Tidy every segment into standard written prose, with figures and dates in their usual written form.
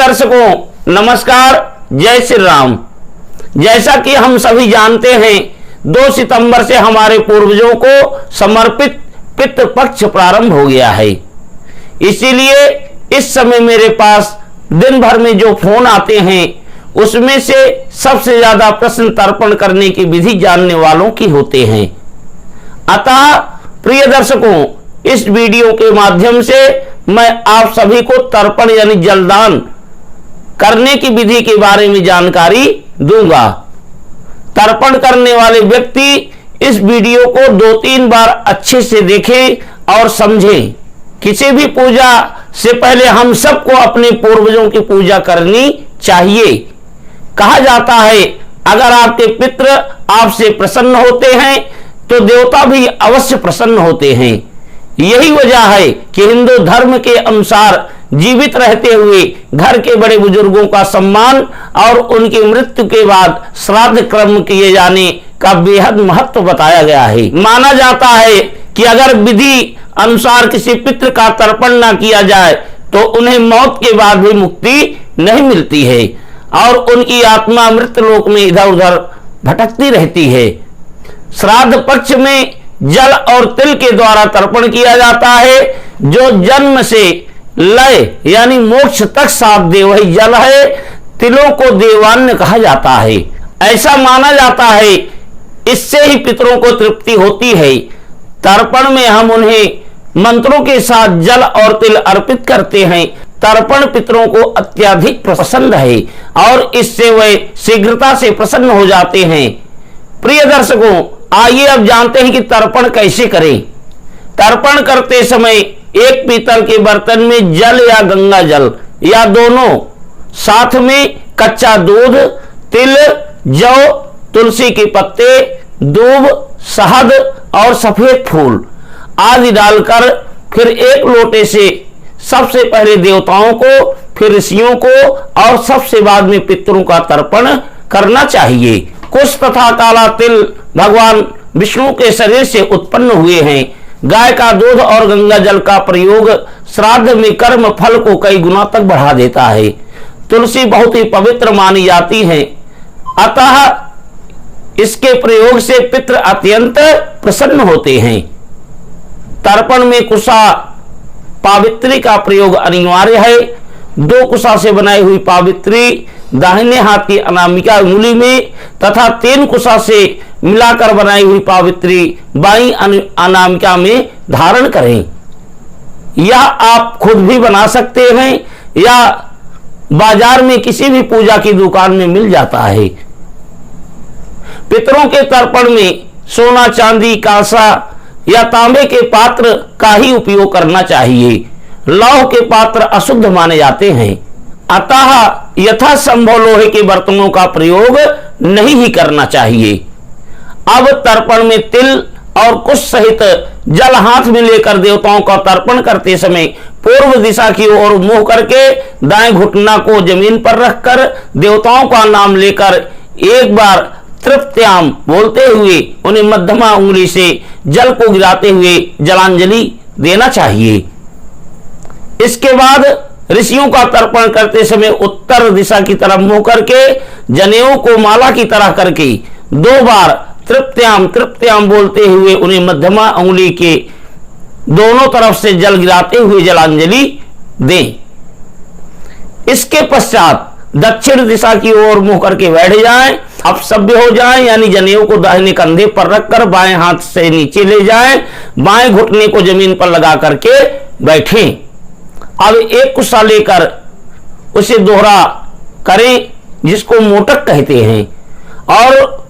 दर्शकों नमस्कार, जय श्री राम। जैसा कि हम सभी जानते हैं 2 सितंबर से हमारे पूर्वजों को समर्पित पितृपक्ष प्रारंभ हो गया है। इसीलिए इस समय मेरे पास दिन भर में जो फोन आते हैं उसमें से सबसे ज्यादा प्रश्न तर्पण करने की विधि जानने वालों की होते हैं। अतः प्रिय दर्शकों, इस वीडियो के माध्यम से मैं आप सभी को तर्पण यानी जलदान करने की विधि के बारे में जानकारी दूंगा। तर्पण करने वाले व्यक्ति इस वीडियो को 2-3 बार अच्छे से देखें और समझें। किसी भी पूजा से पहले हम सबको अपने पूर्वजों की पूजा करनी चाहिए। कहा जाता है अगर आपके पितृ आपसे प्रसन्न होते हैं तो देवता भी अवश्य प्रसन्न होते हैं। यही वजह है कि हिंदू धर्म के अनुसार जीवित रहते हुए घर के बड़े बुजुर्गों का सम्मान और उनकी मृत्यु के बाद श्राद्ध कर्म किए जाने का बेहद महत्व बताया गया है। माना जाता है कि अगर विधि अनुसार किसी पितृ का तर्पण न किया जाए तो उन्हें मौत के बाद भी मुक्ति नहीं मिलती है और उनकी आत्मा मृत लोक में इधर उधर भटकती रहती है। श्राद्ध पक्ष में जल और तिल के द्वारा तर्पण किया जाता है। जो जन्म से लय यानी मोक्ष तक साथ दे वही जल है। तिलों को देवान्न कहा जाता है। ऐसा माना जाता है इससे ही पितरों को तृप्ति होती है। तर्पण में हम उन्हें मंत्रों के साथ जल और तिल अर्पित करते हैं। तर्पण पितरों को अत्यधिक पसंद है और इससे वे शीघ्रता से प्रसन्न हो जाते हैं। प्रिय दर्शकों, आइए अब जानते हैं कि तर्पण कैसे करें। तर्पण करते समय एक पीतल के बर्तन में जल या गंगा जल या दोनों, साथ में कच्चा दूध, तिल, जौ, तुलसी के पत्ते, दूब, शहद और सफेद फूल आदि डालकर फिर एक लोटे से सबसे पहले देवताओं को, फिर ऋषियों को और सबसे बाद में पितरों का तर्पण करना चाहिए। कुश तथा काला तिल भगवान विष्णु के शरीर से उत्पन्न हुए हैं। गाय का दूध और गंगा जल का प्रयोग श्राद्ध में कर्म फल को कई गुना तक बढ़ा देता है। तुलसी बहुत ही पवित्र मानी जाती है, अतः इसके प्रयोग से पितृ अत्यंत प्रसन्न होते हैं। तर्पण में कुशा पावित्री का प्रयोग अनिवार्य है। 2 कुशा से बनाई हुई पावित्री दाहिने हाथ की अनामिका उंगली में तथा 3 कुशा से मिलाकर बनाई हुई पावित्री बाईं अनामिका में धारण करें। यह आप खुद भी बना सकते हैं या बाजार में किसी भी पूजा की दुकान में मिल जाता है। पितरों के तर्पण में सोना, चांदी, कांसा या तांबे के पात्र का ही उपयोग करना चाहिए। लौह के पात्र अशुद्ध माने जाते हैं, अतः यथासंभव लोहे के बर्तनों का प्रयोग नहीं ही करना चाहिए। अब तर्पण में तिल और कुश सहित जल हाथ में लेकर देवताओं का तर्पण करते समय पूर्व दिशा की ओर मुंह करके दाएं घुटना को जमीन पर रखकर देवताओं का नाम लेकर एक बार तृप्त्याम बोलते हुए उन्हें मध्यमा उंगली से जल को गिराते हुए जलांजलि देना चाहिए। इसके बाद ऋषियों का तर्पण करते समय उत्तर दिशा की तरफ मुंह करके जनेऊ को माला की तरह करके 2 बार तृप्त्याम तृप्त्याम बोलते हुए उन्हें मध्यमा उंगली के दोनों तरफ से जल गिराते हुए जलांजलि दें। इसके पश्चात दक्षिण दिशा की ओर मुंह करके बैठ जाएं। अब सभ्य हो जाएं, यानी जनेऊ को दाहिने कंधे पर रखकर बाएं हाथ से नीचे ले जाएं, बाएं घुटने को जमीन पर लगा करके बैठें। अब एक कुशा लेकर उसे दोहरा करें जिसको मोटक कहते हैं और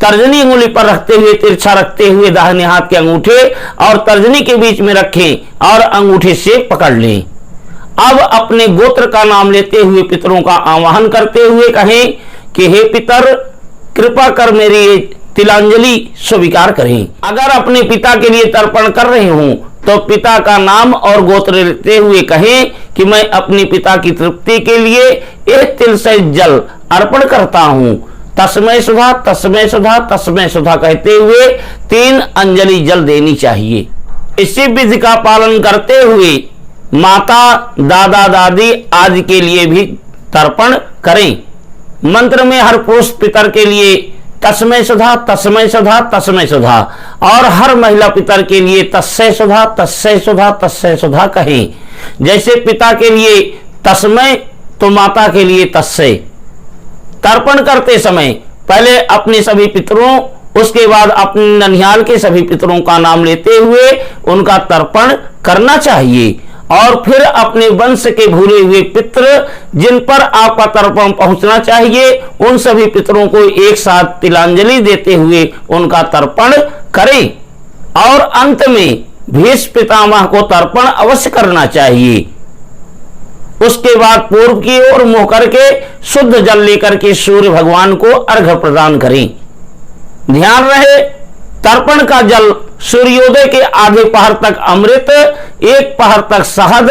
तर्जनी उंगली पर रखते हुए तिरछा रखते हुए दाहिने हाथ के अंगूठे और तर्जनी के बीच में रखें और अंगूठे से पकड़ लें। अब अपने गोत्र का नाम लेते हुए पितरों का आवाहन करते हुए कहें कि हे पितर, कृपा कर मेरी तिलांजलि स्वीकार करें। अगर अपने पिता के लिए तर्पण कर रहे हूं तो पिता का नाम और गोत्र लेते हुए कहें कि मैं अपने पिता की तृप्ति के लिए एक तिल से जल अर्पण करता हूं। तस्मै सुधा तस्मै सुधा तस्मै सुधा कहते हुए 3 अंजलि जल देनी चाहिए। इसी विधि का पालन करते हुए माता, दादा, दादी आदि के लिए भी तर्पण करें। मंत्र में हर पुरुष पितर के लिए तस्मै सुधा तस्मै सुधा तस्मै सुधा और हर महिला पितर के लिए तस्मै सुधा तस्मै सुधा तस्मै सुधा कहें। जैसे पिता के लिए तस्मै तो माता के लिए तस्मै। तर्पण करते समय पहले अपने सभी पितरों, उसके बाद अपने ननिहाल के सभी पितरों का नाम लेते हुए उनका तर्पण करना चाहिए और फिर अपने वंश के भूले हुए पितृ जिन पर आपका तर्पण पहुंचना चाहिए उन सभी पितरों को एक साथ तिलांजलि देते हुए उनका तर्पण करें और अंत में भीष्म पितामह को तर्पण अवश्य करना चाहिए। उसके बाद पूर्व की ओर मुंह करके शुद्ध जल लेकर के सूर्य भगवान को अर्घ्य प्रदान करें। ध्यान रहे, तर्पण का जल सूर्योदय के आधे पहर तक अमृत, 1 पहर तक शहद,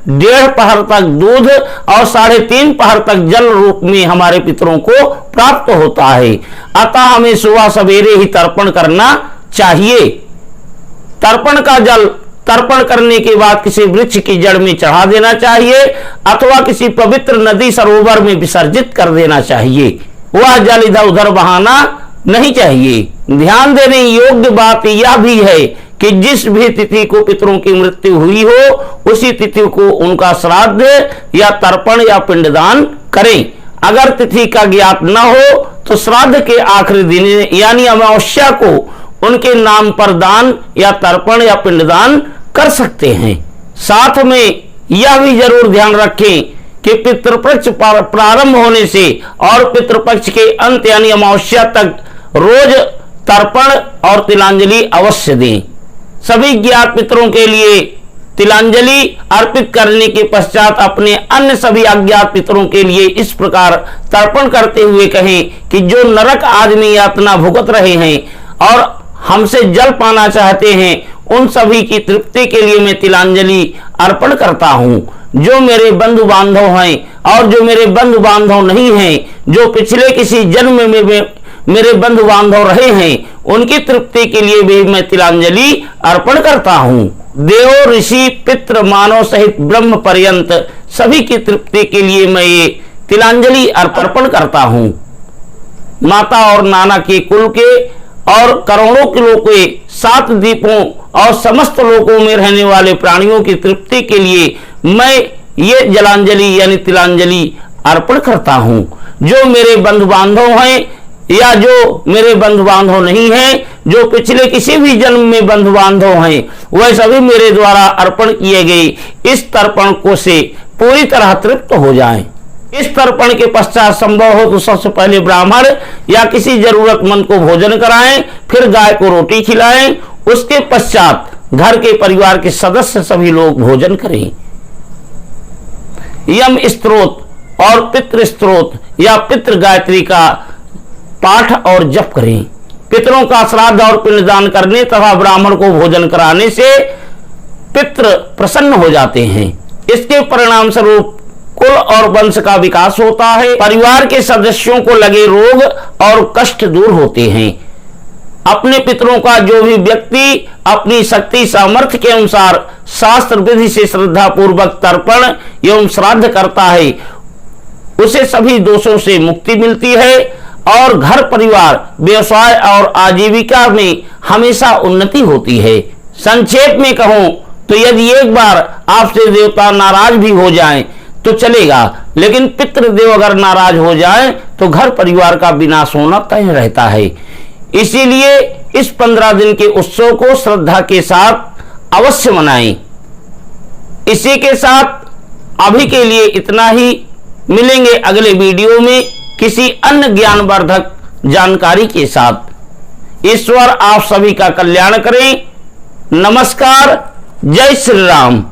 1.5 पहर तक दूध और 3.5 पहर तक जल रूप में हमारे पितरों को प्राप्त होता है। अतः हमें सुबह सवेरे ही तर्पण करना चाहिए। तर्पण का जल तर्पण करने के बाद किसी वृक्ष की जड़ में चढ़ा देना चाहिए अथवा किसी पवित्र नदी सरोवर में विसर्जित कर देना चाहिए। वह जल इधर उधर बहाना नहीं चाहिए। ध्यान देने योग्य बात यह भी है कि जिस भी तिथि को पितरों की मृत्यु हुई हो उसी तिथि को उनका श्राद्ध या तर्पण या पिंडदान करें। अगर तिथि का ज्ञात न हो तो श्राद्ध के आखिरी दिन यानी अमावस्या को उनके नाम पर दान या तर्पण या पिंडदान कर सकते हैं। साथ में यह भी जरूर ध्यान रखें कि पितृपक्ष प्रारंभ होने से और पितृपक्ष के अंत यानी अमावस्या तक रोज तर्पण और तिलांजलि अवश्य दें। सभी ज्ञात पितरों के लिए तिलांजलि अर्पित करने के पश्चात अपने अन्य सभी अज्ञात पितरों के लिए इस प्रकार तर्पण करते हुए कहें कि जो नरक आदि में यातना भुगत रहे हैं और हमसे जल पाना चाहते हैं उन सभी की तृप्ति के लिए मैं तिलांजलि अर्पण करता हूं। जो मेरे बंधु बांधव हैं और जो मेरे बंधु बांधव नहीं हैं, जो पिछले किसी जन्म में मेरे बंधु बांधव रहे हैं, उनकी तृप्ति के लिए भी मैं तिलांजलि अर्पण करता हूं। देव ऋषि पितृ मानव सहित ब्रह्म पर्यंत सभी की तृप्ति के लिए मैं ये तिलांजलि अर्पण करता हूं। माता और नाना के कुल के और करोड़ों किलो के 7 द्वीपों और समस्त लोकों में रहने वाले प्राणियों की तृप्ति के लिए मैं ये जलांजलि यानी तिलांजलि अर्पण करता हूं। जो मेरे बंधु बांधव हैं या जो मेरे बंधु बांधव नहीं हैं, जो पिछले किसी भी जन्म में बंधु बांधव हैं, वह सभी मेरे द्वारा अर्पण किए गए इस तर्पण को से पूरी तरह तृप्त हो जाएं। इस तर्पण के पश्चात संभव हो तो सबसे पहले ब्राह्मण या किसी जरूरतमंद को भोजन कराएं, फिर गाय को रोटी खिलाएं, उसके पश्चात घर के परिवार के सदस्य सभी लोग भोजन करें। यम स्तोत्र और पितृ स्तोत्र या पितृ गायत्री का पाठ और जप करें। पितरों का श्राद्ध और पिंडदान करने तथा ब्राह्मण को भोजन कराने से पितृ प्रसन्न हो जाते हैं। इसके परिणाम स्वरूप कुल और वंश का विकास होता है। परिवार के सदस्यों को लगे रोग और कष्ट दूर होते हैं। अपने पितरों का जो भी व्यक्ति अपनी शक्ति सामर्थ्य के अनुसार शास्त्र विधि से श्रद्धा पूर्वक तर्पण एवं श्राद्ध करता है उसे सभी दोषों से मुक्ति मिलती है और घर परिवार व्यवसाय और आजीविका में हमेशा उन्नति होती है। संक्षेप में कहूं तो यदि एक बार आपसे देवता नाराज भी हो जाएं तो चलेगा, लेकिन पितृदेव अगर नाराज हो जाए तो घर परिवार का विनाश होना तय रहता है। इसीलिए इस 15 दिन के उत्सव को श्रद्धा के साथ अवश्य मनाएं। इसी के साथ अभी के लिए इतना ही। मिलेंगे अगले वीडियो में किसी अन्य ज्ञानवर्धक जानकारी के साथ। ईश्वर आप सभी का कल्याण करें। नमस्कार। जय श्री राम।